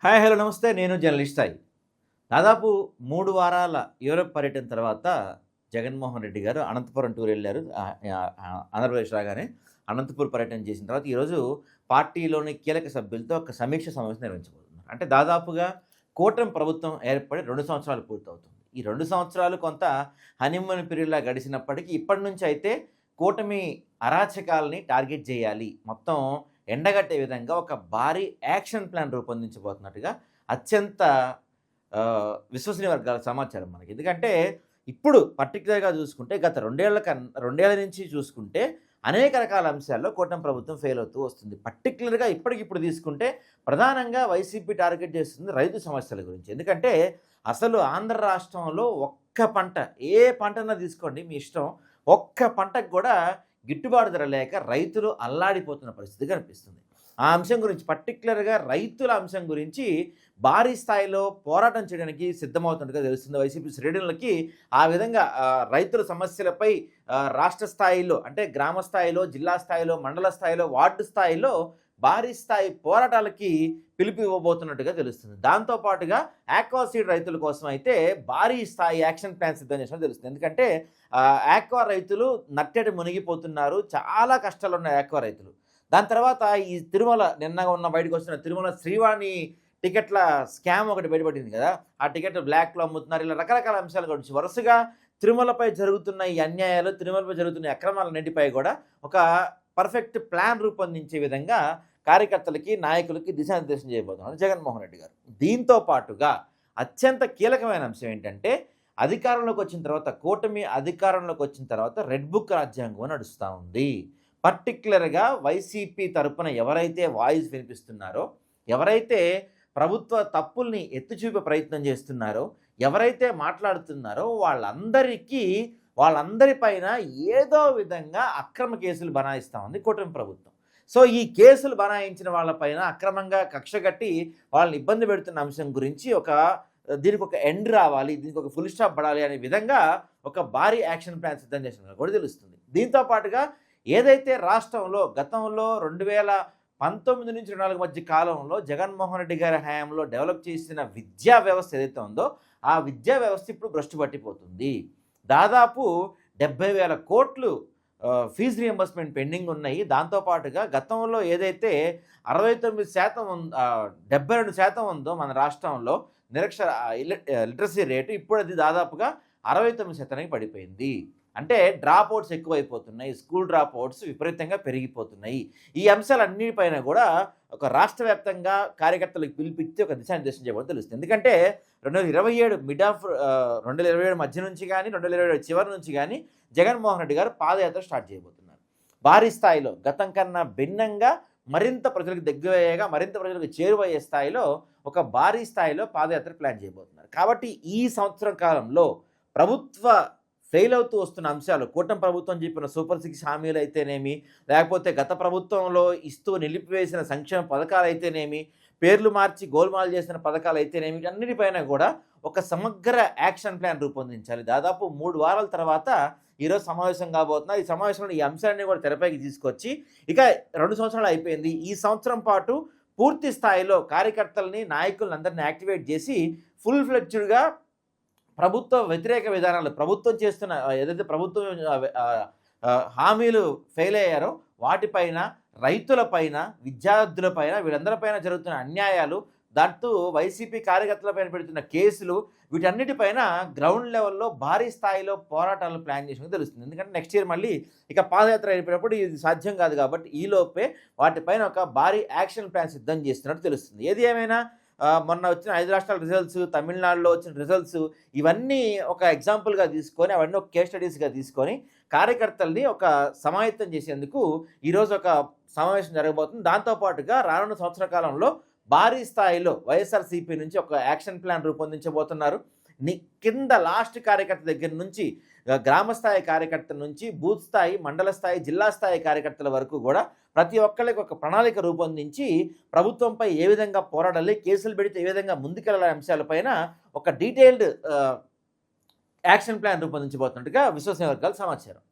Hi hello నమస్తే. నేను journalist Sai. దాదాపు 3 వారాల యూరప్ పర్యటన తర్వాత జగన్మోహన్ రెడ్డి గారు అనంతపురం టూర్ వెళ్ళారు. ఆంధ్రప్రదేశ్ రాగానే అనంతపూర్ పర్యటన చేసిన తర్వాత ఈరోజు పార్టీలోని కీలక సభ్యులతో ఒక సమీక్ష సమావేశం నిర్వహించబోతున్నారు. అంటే దాదాపుగా కూటమి ప్రభుత్వం ఏర్పడి 2 సంవత్సరాలు పూర్తవుతుంది. ఈ 2 సంవత్సరాలు కొంత హనీమూన్ పీరియడ్‌లా గడిచినప్పటికీ ఇప్పటి నుంచి అయితే కూటమి అరాచకాలని టార్గెట్ చేయాలి. మొత్తం ఎండగట్టే విధంగా ఒక భారీ యాక్షన్ ప్లాన్ రూపొందించబోతున్నట్టుగా అత్యంత విశ్వసనీయ వర్గాల సమాచారం మనకి. ఎందుకంటే ఇప్పుడు పర్టిక్యులర్‌గా చూసుకుంటే గత 2 ఏళ్ల నుంచి చూసుకుంటే అనేక రకాల అంశాల్లో కూటమి ప్రభుత్వం ఫెయిల్ అవుతూ వస్తుంది. పర్టిక్యులర్‌గా ఇప్పటికిప్పుడు తీసుకుంటే ప్రధానంగా వైసీపీ టార్గెట్ చేస్తుంది రైతు సమస్యల గురించి. ఎందుకంటే అసలు ఆంధ్ర రాష్ట్రంలో ఒక్క పంట, ఏ పంటన్నా తీసుకోండి మీ ఇష్టం, ఒక్క పంటకు కూడా గిట్టుబాటు ధర లేక రైతులు అల్లాడిపోతున్న పరిస్థితి కనిపిస్తుంది. ఆ అంశం గురించి పర్టిక్యులర్‌గా రైతుల అంశం గురించి భారీ స్థాయిలో పోరాటం చేయడానికి సిద్ధమవుతున్నట్టుగా తెలుస్తుంది వైసీపీ శ్రేణులకి. ఆ విధంగా రైతుల సమస్యలపై రాష్ట్ర స్థాయిలో అంటే గ్రామ స్థాయిలో, జిల్లా స్థాయిలో, మండల స్థాయిలో, వార్డు స్థాయిలో భారీ స్థాయి పోరాటాలకి పిలుపు ఇవ్వబోతున్నట్టుగా తెలుస్తుంది. దాంతో పాటుగా ఆక్వా సీడ్ రైతుల కోసం అయితే భారీ స్థాయి యాక్షన్ ప్లాన్ సిద్ధం చేసినట్టు తెలుస్తుంది. ఎందుకంటే ఆక్వా రైతులు నట్టెట మునిగిపోతున్నారు. చాలా కష్టాలు ఉన్నాయి ఆక్వా రైతులు. దాని తర్వాత ఈ తిరుమల నిన్న ఉన్న బయటకు వస్తున్న తిరుమల శ్రీవాణి టికెట్ల స్కామ్ ఒకటి బయటపడింది కదా. ఆ టికెట్ బ్లాక్‌లో అమ్ముతున్నారు. ఇలా రకరకాల అంశాల గురించి వరుసగా తిరుమలపై జరుగుతున్న ఈ అన్యాయాలు, తిరుమలపై జరుగుతున్న అక్రమాలన్నింటిపై కూడా ఒక పర్ఫెక్ట్ ప్లాన్ రూపొందించే విధంగా కార్యకర్తలకి, నాయకులకి దిశానిర్దేశం చేయబోతున్నారు జగన్మోహన్ రెడ్డి గారు. దీంతో పాటుగా అత్యంత కీలకమైన అంశం ఏంటంటే అధికారంలోకి వచ్చిన తర్వాత, కూటమి అధికారంలోకి వచ్చిన తర్వాత రెడ్ బుక్ రాజ్యాంగం నడుస్తూ ఉంది. పర్టిక్యులర్‌గా వైసీపీ తరపున ఎవరైతే వాయిస్ వినిపిస్తున్నారో, ఎవరైతే ప్రభుత్వ తప్పుల్ని ఎత్తిచూపే ప్రయత్నం చేస్తున్నారో, ఎవరైతే మాట్లాడుతున్నారో వాళ్ళందరిపైన ఏదో విధంగా అక్రమ కేసులు బనాయిస్తూ ఉంది కూటమి ప్రభుత్వం. సో ఈ కేసులు బనాయించిన వాళ్ళపైన అక్రమంగా కక్షగట్టి వాళ్ళని ఇబ్బంది పెడుతున్న అంశం గురించి దీనికి ఒక ఎండ్ రావాలి, దీనికి ఒక ఫుల్ స్టాప్ పడాలి అనే విధంగా ఒక భారీ యాక్షన్ ప్లాన్ సిద్ధం చేసినట్టు కూడా తెలుస్తుంది. దీంతో పాటుగా ఏదైతే రాష్ట్రంలో గతంలో 2019 నుంచి 24 మధ్య కాలంలో జగన్మోహన్ రెడ్డి గారి హయాంలో డెవలప్ చేసిన విద్యా వ్యవస్థ ఏదైతే ఉందో ఆ విద్యా వ్యవస్థ ఇప్పుడు భ్రష్టు పట్టిపోతుంది. దాదాపు 70,000 కోట్లు ఫీజు రియంబర్స్మెంట్ పెండింగ్ ఉన్నాయి. దాంతోపాటుగా గతంలో ఏదైతే 69% 72% ఉందో మన రాష్ట్రంలో లిటరసీ రేటు, ఇప్పుడు అది దాదాపుగా 69%కి పడిపోయింది. అంటే డ్రాప్ అవుట్స్ ఎక్కువైపోతున్నాయి, స్కూల్ డ్రాప్ అవుట్స్ విపరీతంగా పెరిగిపోతున్నాయి. ఈ అంశాలన్నిటిపైన కూడా ఒక రాష్ట్ర వ్యాప్తంగా కార్యకర్తలకు పిలిపించి ఒక దిశానిర్దేశం చేయబోతుందో తెలుస్తుంది. ఎందుకంటే 2027 మధ్య నుంచి కానీ 2027 చివరి నుంచి కానీ జగన్మోహన్ రెడ్డి గారు పాదయాత్ర స్టార్ట్ చేయబోతున్నారు. భారీ స్థాయిలో గతం కన్నా భిన్నంగా మరింత ప్రజలకు దగ్గరయ్యేగా, మరింత ప్రజలకు చేరువయ్యే స్థాయిలో ఒక భారీ స్థాయిలో పాదయాత్ర ప్లాన్ చేయబోతున్నారు. కాబట్టి ఈ సంవత్సరం కాలంలో ప్రభుత్వ ఫెయిల్ అవుతూ వస్తున్న అంశాలు, కూటమి ప్రభుత్వం చెప్పిన సూపర్ 6 హామీలు అయితేనేమి, లేకపోతే గత ప్రభుత్వంలో ఇస్తూ నిలిపివేసిన సంక్షేమ పథకాలు అయితేనేమి, పేర్లు మార్చి గోల్మాల్ చేసిన పథకాలు అయితేనేమి, అన్నిటిపైన కూడా ఒక సమగ్ర యాక్షన్ ప్లాన్ రూపొందించాలి. దాదాపు 3 వారాల తర్వాత ఈరోజు సమావేశం కాబోతున్నారు. ఈ సమావేశంలో ఈ అంశాలన్నీ కూడా తెరపైకి తీసుకొచ్చి ఇక 2 సంవత్సరాలు అయిపోయింది. ఈ సంవత్సరం పాటు పూర్తి స్థాయిలో కార్యకర్తలని, నాయకులను అందరినీ యాక్టివేట్ చేసి ఫుల్ ఫ్లెడ్జ్డ్‌గా ప్రభుత్వ వ్యతిరేక విధానాలు, ప్రభుత్వం చేస్తున్న ఏదైతే ప్రభుత్వం హామీలు ఫెయిల్ అయ్యారో వాటిపైన, రైతులపైన, విద్యార్థులపైన, వీళ్ళందరిపైన జరుగుతున్న అన్యాయాలు, దాంతో వైసీపీ కార్యకర్తలపైన పెడుతున్న కేసులు, వీటన్నిటిపైన గ్రౌండ్ లెవెల్లో భారీ స్థాయిలో పోరాటాలు ప్లాన్ చేసినట్టు తెలుస్తుంది. ఎందుకంటే నెక్స్ట్ ఇయర్ మళ్ళీ ఇక పాదయాత్ర అయిపోయినప్పుడు ఇది సాధ్యం కాదు కాబట్టి ఈలోపే వాటిపైన ఒక భారీ యాక్షన్ ప్లాన్ సిద్ధం చేస్తున్నట్టు తెలుస్తుంది. ఏది ఏమైనా మొన్న వచ్చిన 5 రాష్ట్రాల రిజల్ట్స్, తమిళనాడులో వచ్చిన రిజల్ట్స్, ఇవన్నీ ఒక ఎగ్జాంపుల్గా తీసుకొని, అవన్నీ ఒక కేస్ స్టడీస్గా తీసుకొని కార్యకర్తల్ని ఒక సమాయత్తం చేసేందుకు ఈరోజు ఒక సమావేశం జరగబోతుంది. దాంతోపాటుగా రానున్న సంవత్సర కాలంలో భారీ స్థాయిలో వైఎస్ఆర్సీపీ నుంచి ఒక యాక్షన్ ప్లాన్ రూపొందించబోతున్నారు. కింద లాస్ట్ కార్యకర్త దగ్గర నుంచి, గ్రామ స్థాయి కార్యకర్తల నుంచి బూత్ స్థాయి, మండల స్థాయి, జిల్లా స్థాయి కార్యకర్తల వరకు కూడా ప్రతి ఒక్కరికి ఒక ప్రణాళిక రూపొందించి ప్రభుత్వంపై ఏ విధంగా పోరాడాలి, కేసులు పెడితే ఏ విధంగా ముందుకెళ్లాలి అంశాలపైన ఒక డీటెయిల్డ్ యాక్షన్ ప్లాన్ రూపొందించబోతున్నట్టుగా విశ్వసనీయ వర్గాల సమాచారం.